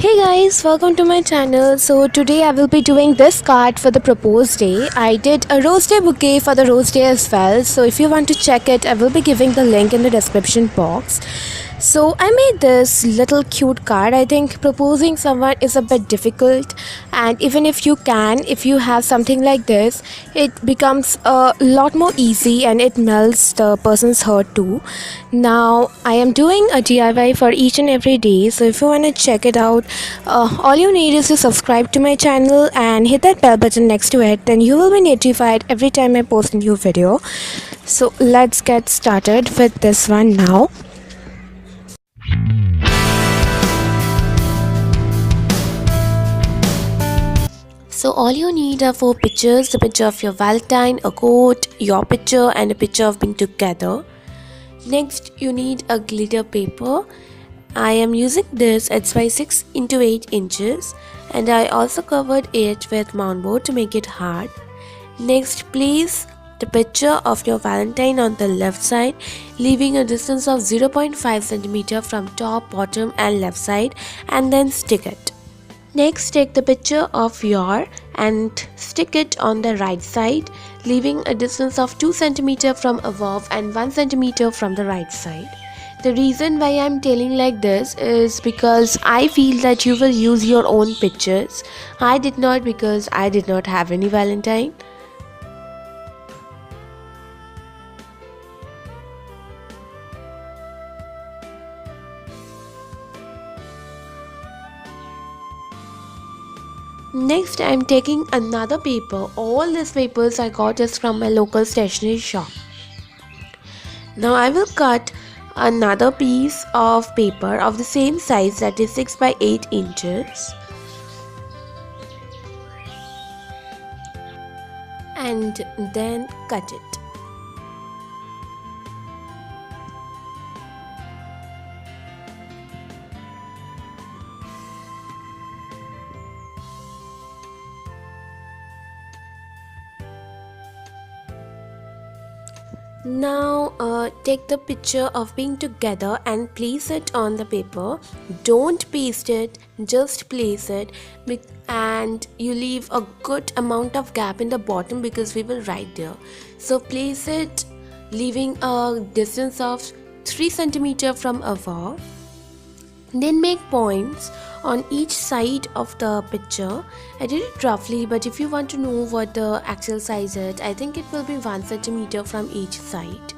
Hey guys, welcome to my channel. So today I will be doing this card for the proposed day. I did a rose day bouquet for the rose day as well. So if you want to check it, I will be giving the link in the description box. So I made this little cute card. I think proposing someone is a bit difficult, and even if you have something like this, it becomes a lot more easy and it melts the person's heart too. Now I am doing a DIY for each and every day, so if you want to check it out, all you need is to subscribe to my channel and hit that bell button next to it. Then you will be notified every time I post a new video. So let's get started with this one now. So all you need are 4 pictures: the picture of your Valentine, a quote, your picture, and a picture of being together. Next you need a glitter paper. I am using this. It's by 6 into 8 inches, and I also covered it with mount board to make it hard. Next, place the picture of your Valentine on the left side, leaving a distance of 0.5 cm from top, bottom and left side, and then stick it. Next, take the picture of your and stick it on the right side, leaving a distance of 2 cm from above and 1 cm from the right side. The reason why I am telling like this is because I feel that you will use your own pictures. I did not, because I did not have any Valentine. Next, I am taking another paper. All these papers I got is from my local stationery shop. Now I will cut another piece of paper of the same size, that is 6 by 8 inches, and then cut it. Now take the picture of being together and place it on the paper. Don't paste it, just place it, and you leave a good amount of gap in the bottom because we will write there. So place it leaving a distance of 3 cm from above. Then make points on each side of the picture. I did it roughly, but if you want to know what the actual size is, I think it will be 1 cm from each side.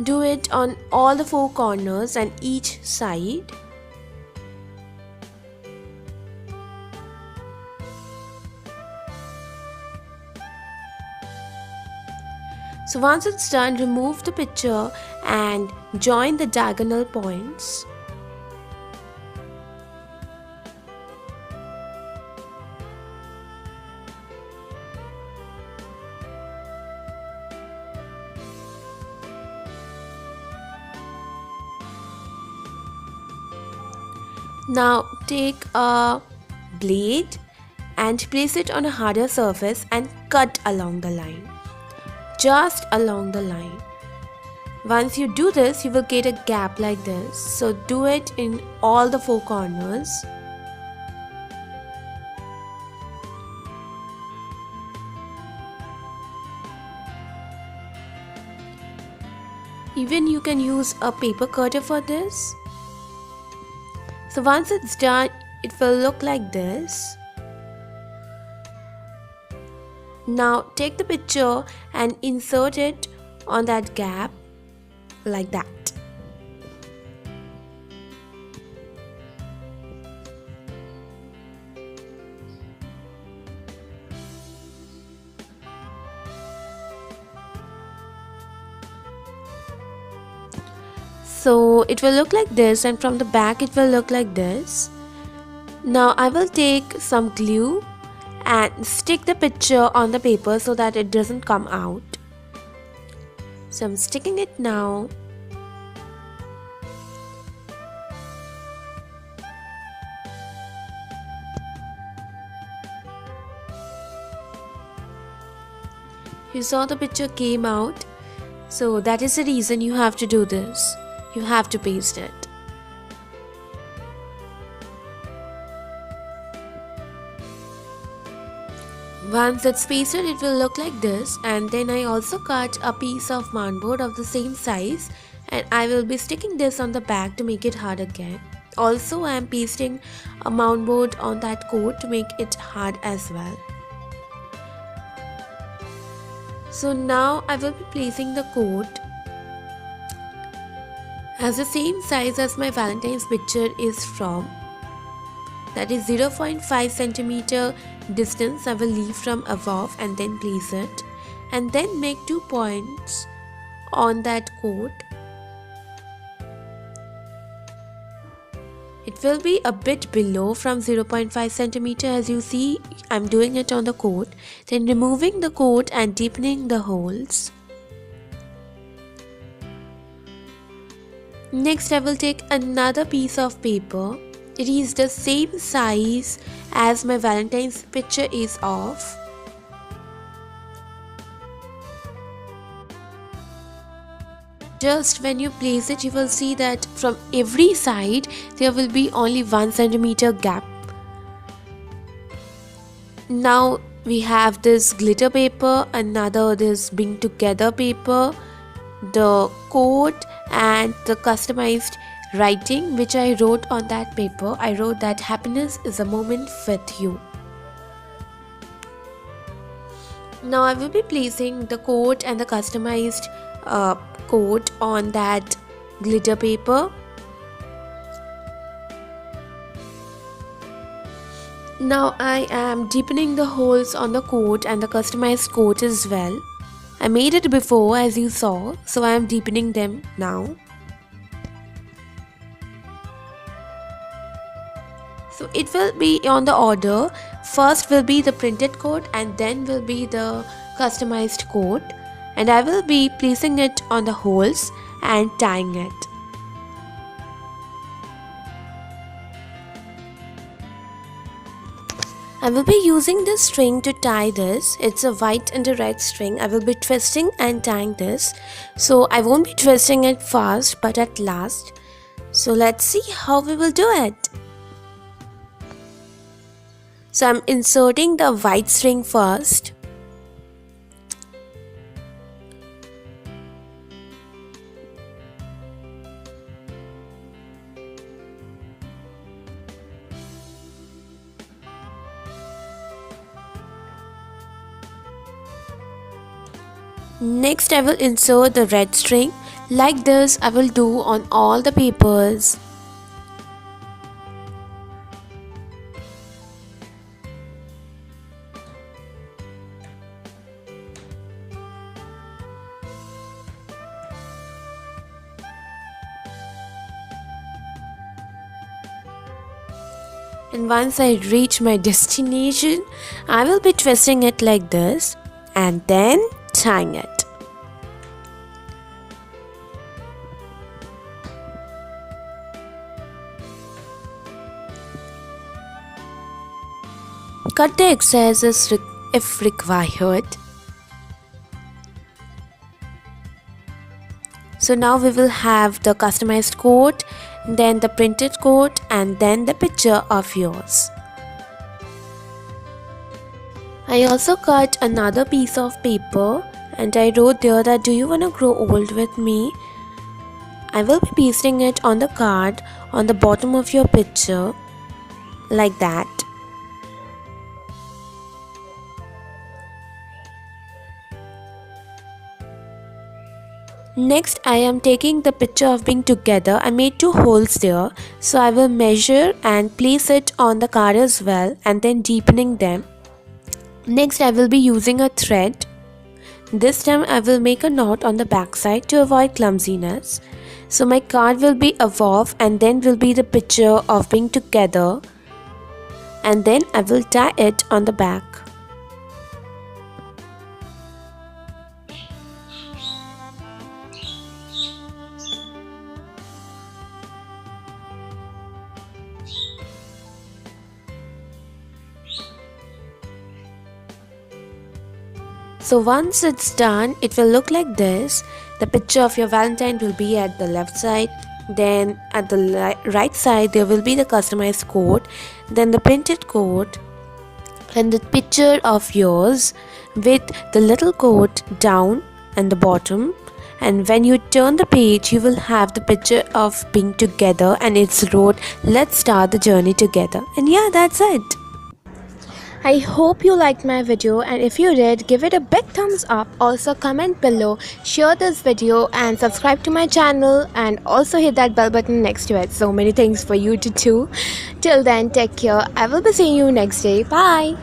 Do it on all the 4 corners and each side. So once it's done, remove the picture and join the diagonal points. Now take a blade and place it on a harder surface and cut along the line. Just along the line. Once you do this, you will get a gap like this. So do it in all the 4 corners. Even you can use a paper cutter for this. So once it's done, it will look like this. Now take the picture and insert it on that gap like that. So it will look like this, and from the back it will look like this. Now I will take some glue and stick the picture on the paper so that it doesn't come out. So I'm sticking it now. You saw the picture came out. So that is the reason you have to do this. You have to paste it. Once it's pasted, it will look like this, and then I also cut a piece of mountboard of the same size, and I will be sticking this on the back to make it hard again. Also, I am pasting a mountboard on that coat to make it hard as well. So now I will be placing the coat as the same size as my Valentine's picture is from. That is 0.5 centimeter distance I will leave from above and then place it, and then make 2 points on that coat. It will be a bit below from 0.5 centimeter, as you see I'm doing it on the coat, then removing the coat and deepening the holes. Next I will take another piece of paper. It is the same size as my Valentine's picture is of. Just when you place it, you will see that from every side there will be only 1 centimeter gap. Now we have this glitter paper, another this being together paper, the coat, and the customized writing which I wrote on that paper. I wrote that happiness is a moment with you. Now I will be placing the coat and the customized coat on that glitter paper. Now I am deepening the holes on the coat and the customized coat as well. I made it before, as you saw, so I am deepening them now. So it will be on the order. First will be the printed coat and then will be the customized coat, and I will be placing it on the holes and tying it. I will be using this string to tie this. It's a white and a red string. I will be twisting and tying this. So I won't be twisting it fast but at last. So let's see how we will do it. So I'm inserting the white string first. Next I will insert the red string. Like this I will do on all the papers. And once I reach my destination, I will be twisting it like this and then tying it. Cut the excesses if required. So now we will have the customized coat, then the printed coat, and then the picture of yours. I also cut another piece of paper and I wrote there that, do you want to grow old with me? I will be pasting it on the card on the bottom of your picture like that. Next I am taking the picture of being together. I made 2 holes there, so I will measure and place it on the card as well and then deepening them. Next I will be using a thread. This time I will make a knot on the back side to avoid clumsiness. So my card will be above and then will be the picture of being together, and then I will tie it on the back. So once it's done, it will look like this. The picture of your Valentine will be at the left side, then at the right side there will be the customized coat, then the printed coat, and the picture of yours with the little quote down and the bottom, and when you turn the page you will have the picture of being together and it's wrote, let's start the journey together. And yeah, that's it. I hope you liked my video, and if you did, give it a big thumbs up. Also comment below, share this video and subscribe to my channel, and also hit that bell button next to it. So many things for you to do. Till then, take care. I will be seeing you next day. Bye.